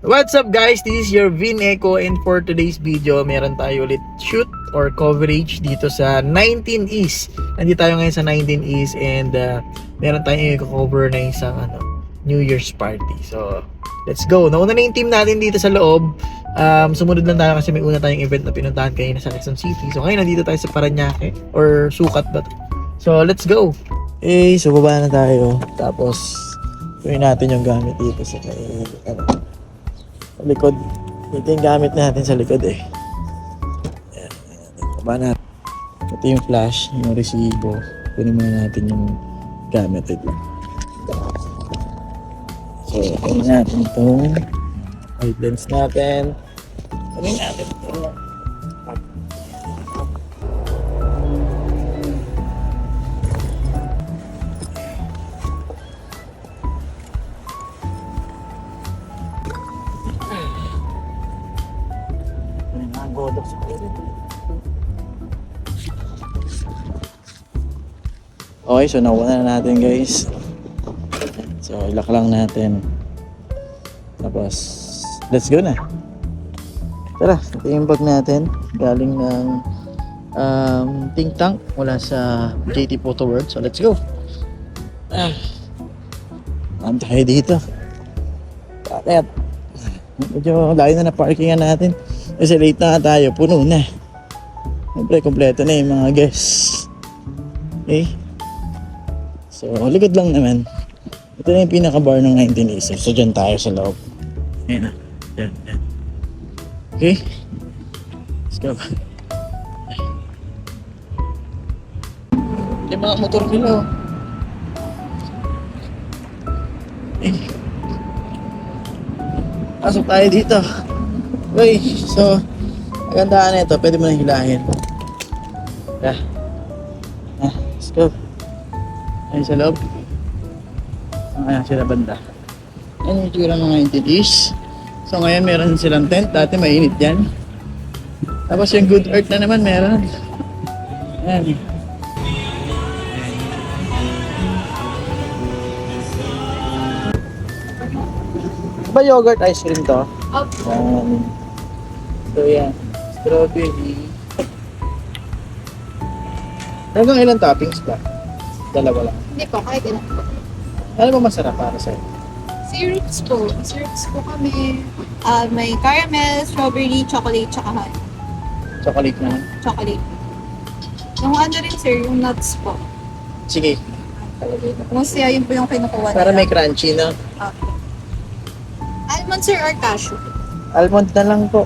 What's up guys? This is your Vin Echo and for today's video, meron tayo ulit shoot or coverage dito sa 19 East. Nandito tayo ngayon sa 19 East and meron tayong i-cover na isang New Year's party. So, let's go. Nauna na yung team natin dito sa loob. Sumunod lang tayo kasi may una tayong event na pinuntahan kayo sa Quezon City. So, ngayon nandito tayo sa Parañaque or Sukat ba? So, let's go. Okay, so baba na tayo. Tapos, tuloy natin yung gamit dito sa likod. Ito yung gamit natin sa likod eh. Ayan. Baba natin. Ito yung flash, yung resibo. Kunin muna natin yung gamit. Ito lang. So, kunin natin itong wide lens natin. Kunin natin ito. Okay, so nauna na natin guys. So ilak lang natin. Tapos let's go na. Tara, ito yung bag natin. Galing ng think tank mula sa JT Photo World. So let's go. Ano tayo dito? Bakit? Medyo layo na parkingan natin. Kasi late na tayo, puno na. Siyempre, kompleto na yung mga guests. Okay? So, likod lang naman. Ito na yung pinaka-bar ng 19 East. So, dyan tayo sa loob. Ayan na. Dyan. Okay? Let's go. Yung mga motor nila, oh. Pasok tayo dito. Okay, so magandaan na ito, pwede mo nang hilahin. Let's go. Ayun sa loob. Ayan sila banda. Ayan yung tura ng 19 East. So ngayon meron silang tent, dati mainit yan. Tapos yung Good Earth na naman meron. Ayan. Ba yogurt ice cream to? Okay. So yan, strawberry. Hanggang ilang toppings ba? Dalawa lang. Hindi po, kahit ilan po. Ano ba masarap para sa'yo? Syrups po. Syrups po kami. May caramel, strawberry, chocolate, tsaka honey. Chocolate naman. Chocolate. Yung ano rin sir, yung nuts po. Sige. Mostly yun po yung kinukuha nila. Para may crunchy na. Okay. Almond sir or cashew? Almond na lang po.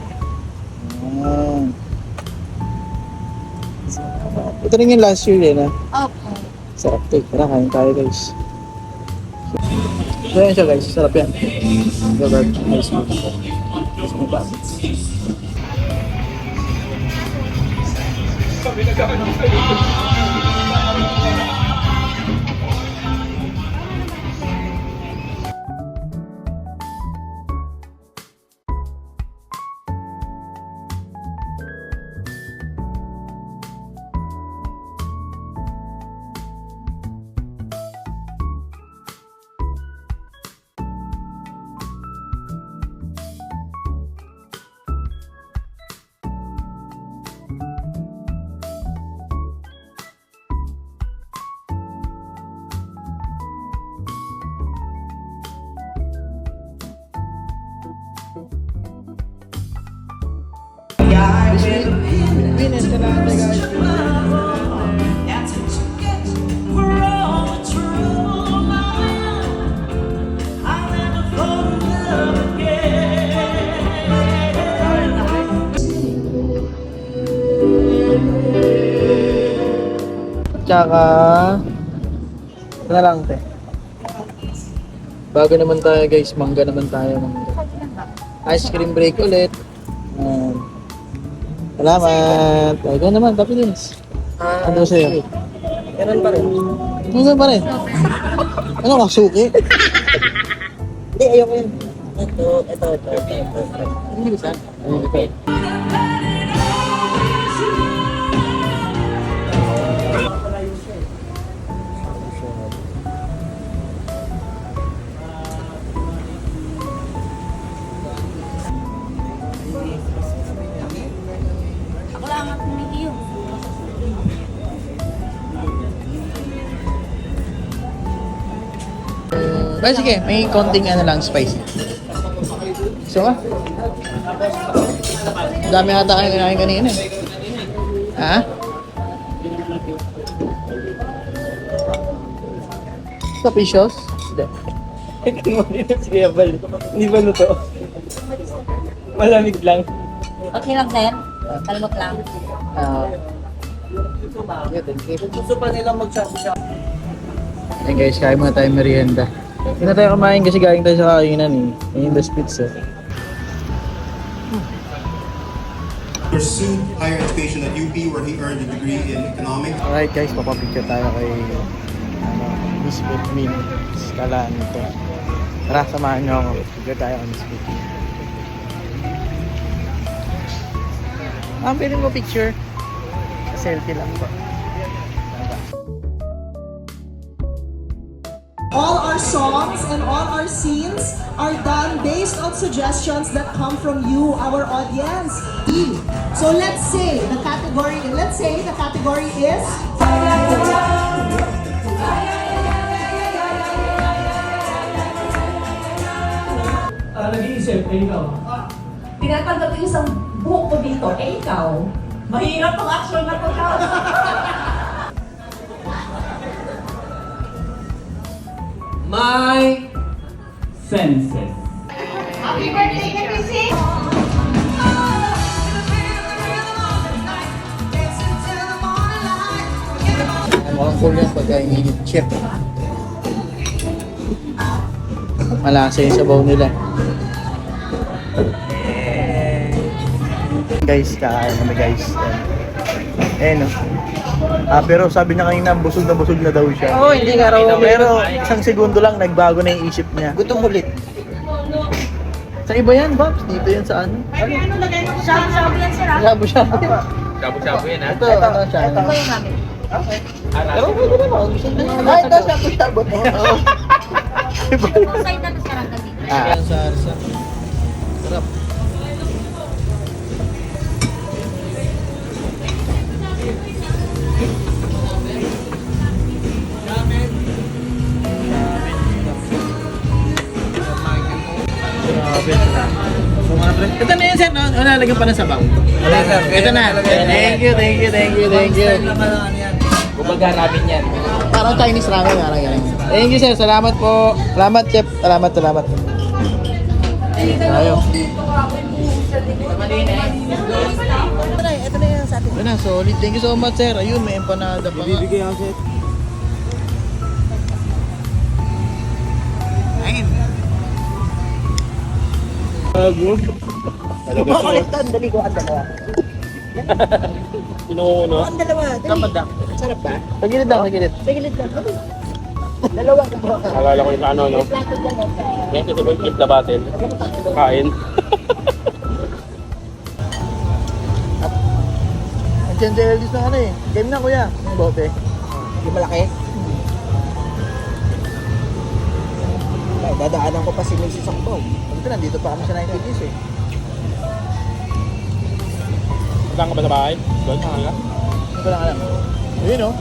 Ito rin yung last year na. Opo. Sarap to. Tara, kain tayo guys. So yan siya guys, sarap yan. Yogurt, ice cream. Ice cream ba? Tsaka ito na lang te. Bago naman tayo guys, mangga naman tayo. Ice cream break ulit. Salamat. Ikaw naman, tapos ano sa'yo? Ganun pa rin. Ano pa rin? Ano ka, suki? Hindi, ayoko yun. Ito. Hindi bisa? Okay. Pero sige, may konting ano lang, spicy. So ka? Dami ata kayo kinain kanina eh. Ha? Sa fish sauce? Hindi. Sige, Abal. Hindi ba luto? Malamig lang. Okay lang, sir. Kalmot lang. Gusto pa nilang magsasasaw. Hey guys, kain muna tayo merienda. Hindi na tayo kumain kasi galing tayo sa kainan eh. Yung the spits eh. Pursued higher education at UP where he earned a degree in economics. Alright guys, papapicture tayo kay Miss Putmin. Skalaan nito. Tara, samahan nyo ako. Picture tayo kay Miss Putmin. Pwede mo picture? Selfie lang po. All our songs and all our scenes are done based on suggestions that come from you, our audience. So let's say the category is Tinatanggap yung isang buhok ko dito, ikaw. Mahirap ang action na to. My senses. Happy birthday, Chrissy! Mukhang cool yan pagka inigit chip. Malasa yung sabaw nila. Guys, kakain kami guys. Eh no. Pero sabi niya kanina busog na daw siya. Oo, hindi nga raw. Pero isang segundo lang nagbago na yung isip niya. Gutom ulit. Sa iba yan, Babs. Dito yan sa ano? Shabu-shabu yan, sir. Shabu-shabu. Shabu-shabu yan, ha? Ito, ano siya? Ito po yung namin. Pero pwede naman. Gusto niya. Ay, ito, shabu-shabu. Oo. Ito side na to, sir. Hanggang dito. Sarsa. Sarap. Ito na yun, sir. No? Nalagyan pa ng sabaw. Ito na. Thank you. Kumbaga ramen yan. Parang Chinese ramen. Parang yan. Thank you, sir. Salamat po. Salamat, chef. Salamat. Tayo. Ito na yan sa atin. Ito na, solid. Thank you so much, sir. Ayun, may empanada pa nga. Bibigay ako sir. Ayun. Makulitan, dali ko ang dalawa. Inuuno. Ang dalawa, dali. Dapat daw. Sarap ba? Sa gilid daw, sa gilid. Sa gilid lang. Dalawa ka po. Alala ko yung ano, no? Yan kasi ba keep the battle. Kain. Andiyan sa Eldis na ano eh. Game na, kuya. Yung bote. Yung malaki. Ay, dadaanan ko pa si Mrs. Sakbaw. Ito, nandito pa kami sa 90s eh. Saan ka ba sa bahay? Doon? Kanila? Hindi ko lang alam. Ayun oh.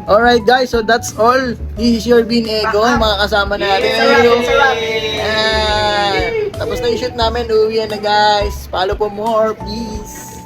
Alright guys, so that's all. This is your Bean Ego, yung mga kasama natin. Tapos na yung shoot namin, uwi na guys. Follow for more, please.